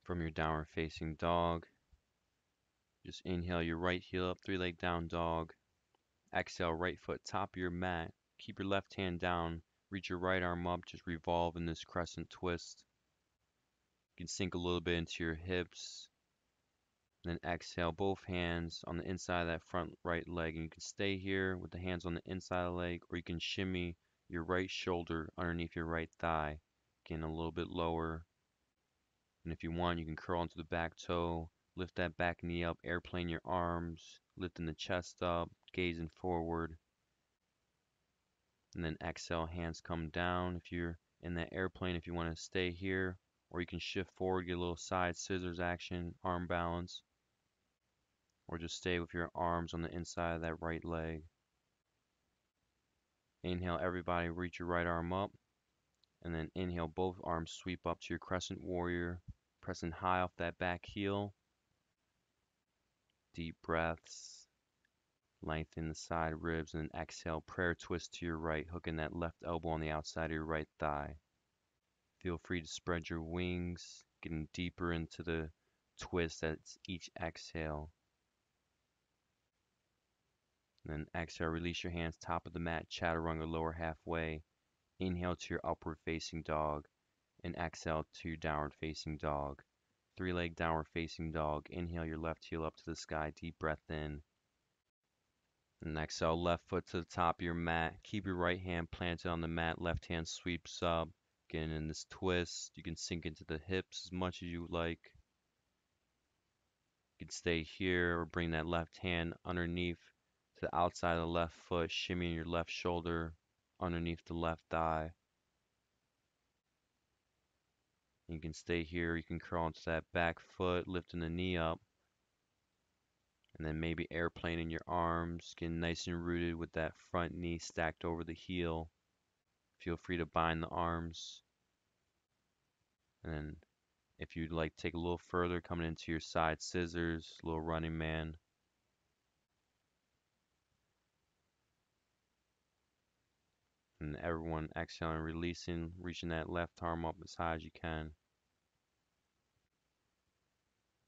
from your downward facing dog. Just inhale your right heel up, three-leg down dog. Exhale, right foot top of your mat. Keep your left hand down. Reach your right arm up. Just revolve in this crescent twist. You can sink a little bit into your hips. Then exhale, both hands on the inside of that front right leg. And you can stay here with the hands on the inside of the leg, or you can shimmy your right shoulder underneath your right thigh. Again, a little bit lower. And if you want, you can curl into the back toe. Lift that back knee up, airplane your arms, lifting the chest up, gazing forward. And then exhale, hands come down. If you're in that airplane, if you want to stay here, or you can shift forward, get a little side scissors action, arm balance, or just stay with your arms on the inside of that right leg. Inhale, everybody, reach your right arm up, and then inhale, both arms sweep up to your crescent warrior, pressing high off that back heel. Deep breaths, lengthen the side ribs, and then exhale, prayer twist to your right, hooking that left elbow on the outside of your right thigh. Feel free to spread your wings, getting deeper into the twist at each exhale. And then exhale, release your hands, top of the mat, chaturanga, lower halfway. Inhale to your upward facing dog, and exhale to your downward facing dog. Three-leg downward facing dog. Inhale your left heel up to the sky, deep breath in. And exhale, left foot to the top of your mat. Keep your right hand planted on the mat, left hand sweeps up. Getting in this twist, you can sink into the hips as much as you like. You can stay here or bring that left hand underneath to the outside of the left foot, shimmying your left shoulder underneath the left thigh. You can stay here, you can curl into that back foot, lifting the knee up. And then maybe airplaning your arms, getting nice and rooted with that front knee stacked over the heel. Feel free to bind the arms. And then if you'd like to take a little further, coming into your side scissors, little running man. And everyone exhaling, releasing, reaching that left arm up as high as you can.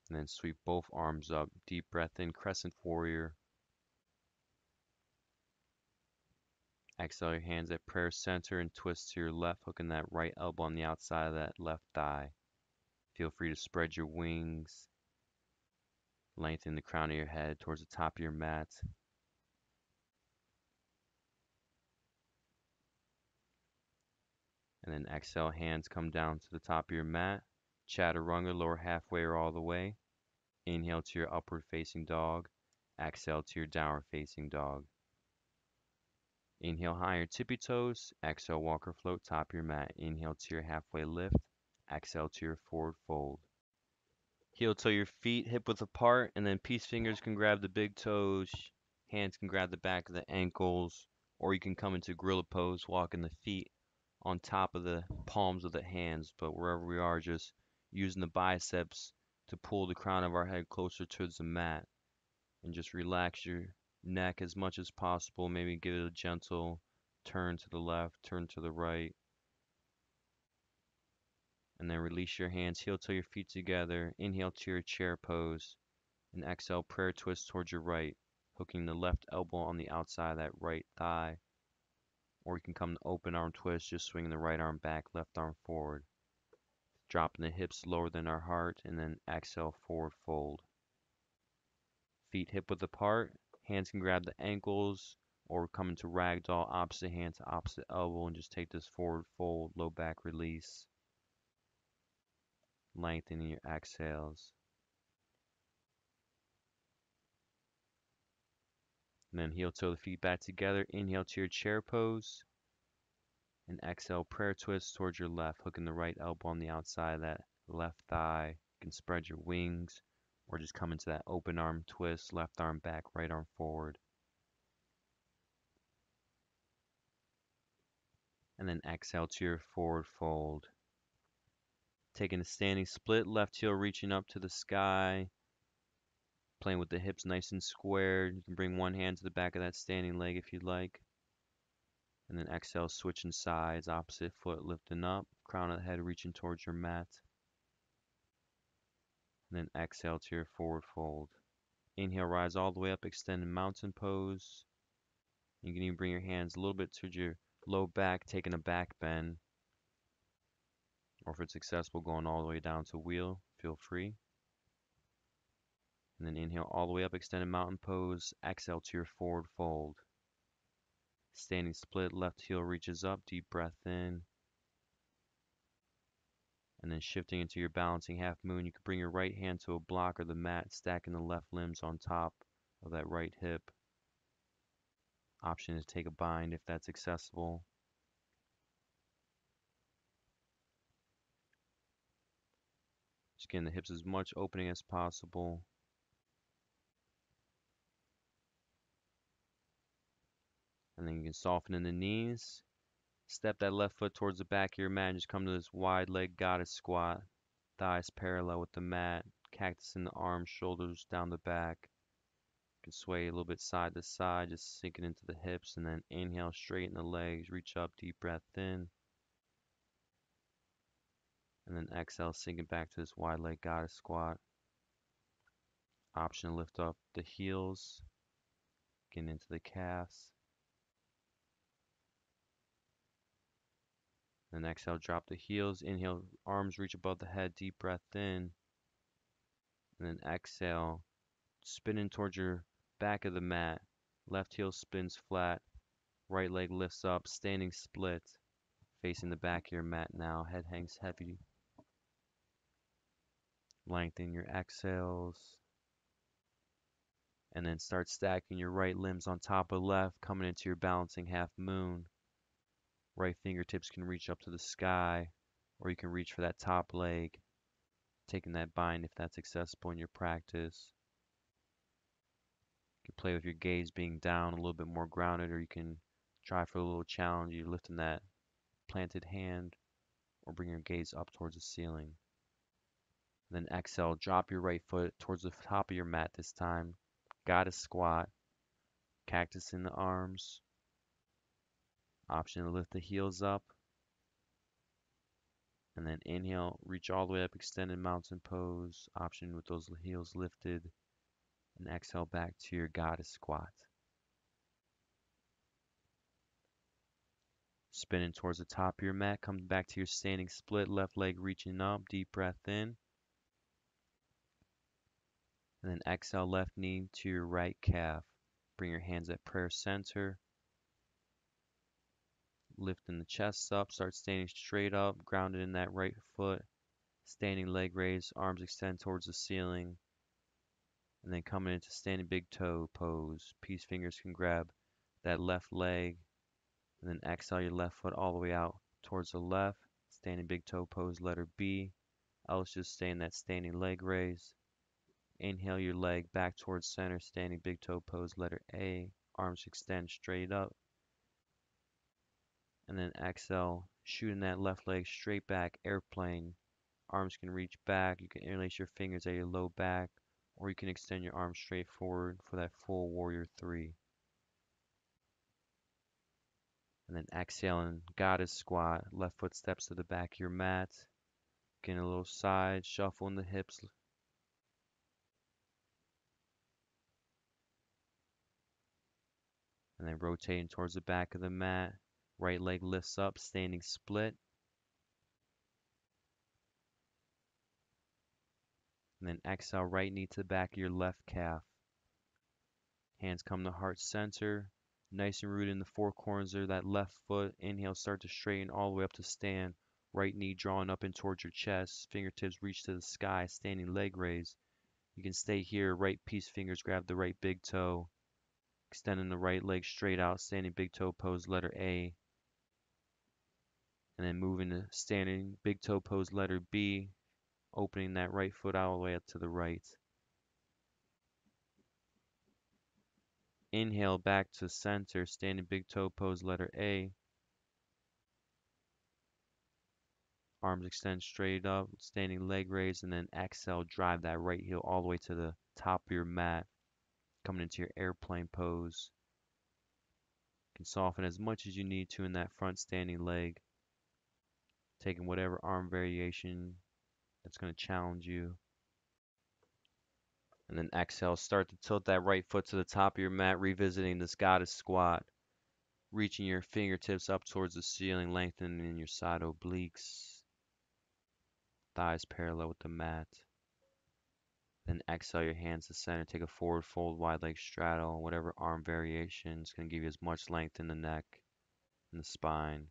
And then sweep both arms up. Deep breath in, crescent warrior. Exhale your hands at prayer center and twist to your left, hooking that right elbow on the outside of that left thigh. Feel free to spread your wings. Lengthen the crown of your head towards the top of your mat. And then exhale, hands come down to the top of your mat. Chaturanga, lower halfway or all the way. Inhale to your upward facing dog. Exhale to your downward facing dog. Inhale high your tippy toes. Exhale, walk or float top of your mat. Inhale to your halfway lift. Exhale to your forward fold. Heel toe your feet hip width apart, and then peace fingers can grab the big toes. Hands can grab the back of the ankles, or you can come into gorilla pose, walking the feet on top of the palms of the hands, but wherever we are, just using the biceps to pull the crown of our head closer towards the mat, and just relax your neck as much as possible. Maybe give it a gentle turn to the left, turn to the right, and then release your hands, heel toe your feet together. Inhale to your chair pose, and exhale, prayer twist towards your right, hooking the left elbow on the outside of that right thigh. Or you can come to open arm twist, just swinging the right arm back, left arm forward. Dropping the hips lower than our heart, and then exhale, forward fold. Feet hip width apart, hands can grab the ankles, or come into ragdoll, opposite hand to opposite elbow, and just take this forward fold, low back release. Lengthening your exhales. And then heel toe the feet back together. Inhale to your chair pose. And exhale, prayer twist towards your left, hooking the right elbow on the outside of that left thigh. You can spread your wings, or just come into that open arm twist, left arm back, right arm forward. And then exhale to your forward fold. Taking a standing split, left heel reaching up to the sky. Playing with the hips nice and squared. You can bring one hand to the back of that standing leg if you'd like. And then exhale, switching sides, opposite foot lifting up, crown of the head reaching towards your mat. And then exhale to your forward fold. Inhale, rise all the way up, extend in mountain pose. You can even bring your hands a little bit towards your low back, taking a back bend. Or if it's accessible, going all the way down to wheel, feel free. And then inhale all the way up, extended mountain pose. Exhale to your forward fold. Standing split, left heel reaches up, deep breath in. And then shifting into your balancing half moon, you can bring your right hand to a block or the mat, stacking the left limbs on top of that right hip. Option is take a bind if that's accessible. Just getting the hips as much opening as possible. And then you can soften in the knees. Step that left foot towards the back of your mat and just come to this wide leg goddess squat. Thighs parallel with the mat. Cactus in the arms, shoulders down the back. You can sway a little bit side to side, just sinking into the hips. And then inhale, straighten the legs, reach up, deep breath in. And then exhale, sinking back to this wide leg goddess squat. Option to lift up the heels, getting into the calves. Then exhale, drop the heels. Inhale, arms reach above the head, deep breath in. And then exhale, spinning towards your back of the mat. Left heel spins flat. Right leg lifts up, standing split. Facing the back of your mat now. Head hangs heavy. Lengthen your exhales. And then start stacking your right limbs on top of left, coming into your balancing half moon. Right fingertips can reach up to the sky, or you can reach for that top leg, taking that bind if that's accessible in your practice. You can play with your gaze being down, a little bit more grounded, or you can try for a little challenge. You're lifting that planted hand, or bring your gaze up towards the ceiling. Then exhale, drop your right foot towards the top of your mat this time. Goddess squat, cactus in the arms. Option to lift the heels up. And then inhale, reach all the way up, extended mountain pose. Option with those heels lifted. And exhale back to your goddess squat. Spinning towards the top of your mat, come back to your standing split, left leg reaching up, deep breath in. And then exhale, left knee to your right calf. Bring your hands at prayer center. Lifting the chest up, start standing straight up, grounded in that right foot. Standing leg raise, arms extend towards the ceiling. And then coming into standing big toe pose. Peace fingers can grab that left leg. And then exhale your left foot all the way out towards the left. Standing big toe pose, letter B. Else just stay in that standing leg raise. Inhale your leg back towards center, standing big toe pose, letter A. Arms extend straight up. And then exhale, shooting that left leg straight back, airplane. Arms can reach back. You can interlace your fingers at your low back, or you can extend your arms straight forward for that full warrior 3. And then exhaling, goddess squat. Left foot steps to the back of your mat. Getting a little side, shuffle in the hips. And then rotating towards the back of the mat. Right leg lifts up, standing split. And then exhale, right knee to the back of your left calf. Hands come to heart center. Nice and rooted in the four corners of that left foot. Inhale, start to straighten all the way up to stand. Right knee drawing up and towards your chest. Fingertips reach to the sky, standing leg raise. You can stay here. Right peace fingers grab the right big toe. Extending the right leg straight out, standing big toe pose, letter A. And then moving to standing big toe pose, letter B. Opening that right foot all the way up to the right. Inhale back to center, standing big toe pose, letter A. Arms extend straight up, standing leg raise, and then exhale, drive that right heel all the way to the top of your mat, coming into your airplane pose. You can soften as much as you need to in that front standing leg, taking whatever arm variation that's going to challenge you. And then exhale, start to tilt that right foot to the top of your mat, revisiting this goddess squat. Reaching your fingertips up towards the ceiling, lengthening your side obliques. Thighs parallel with the mat. Then exhale your hands to center. Take a forward fold, wide leg straddle. Whatever arm variation is going to give you as much length in the neck and the spine.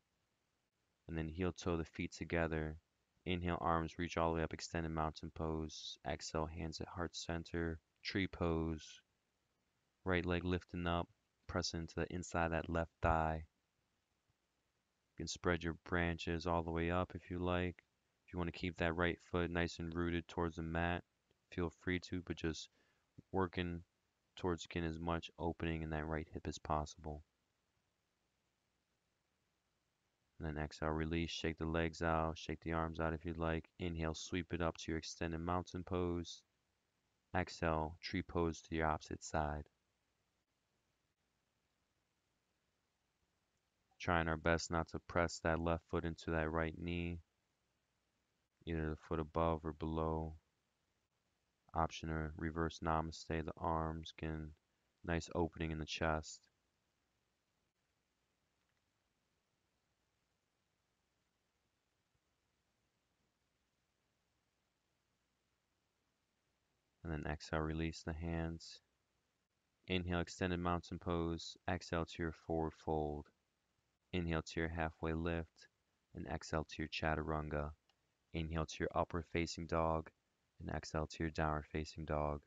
And then heel toe the feet together. Inhale, arms reach all the way up, extended mountain pose. Exhale, hands at heart center. Tree pose. Right leg lifting up, pressing into the inside of that left thigh. You can spread your branches all the way up if you like. If you want to keep that right foot nice and rooted towards the mat, feel free to, but just working towards getting as much opening in that right hip as possible. And then exhale, release, shake the legs out, shake the arms out if you'd like. Inhale, sweep it up to your extended mountain pose. Exhale, tree pose to your opposite side. Trying our best not to press that left foot into that right knee, either the foot above or below. Option or reverse namaste, the arms, getting nice opening in the chest. And then exhale, release the hands. Inhale, extended mountain pose. Exhale to your forward fold. Inhale to your halfway lift. And exhale to your chaturanga. Inhale to your upward facing dog. And exhale to your downward facing dog.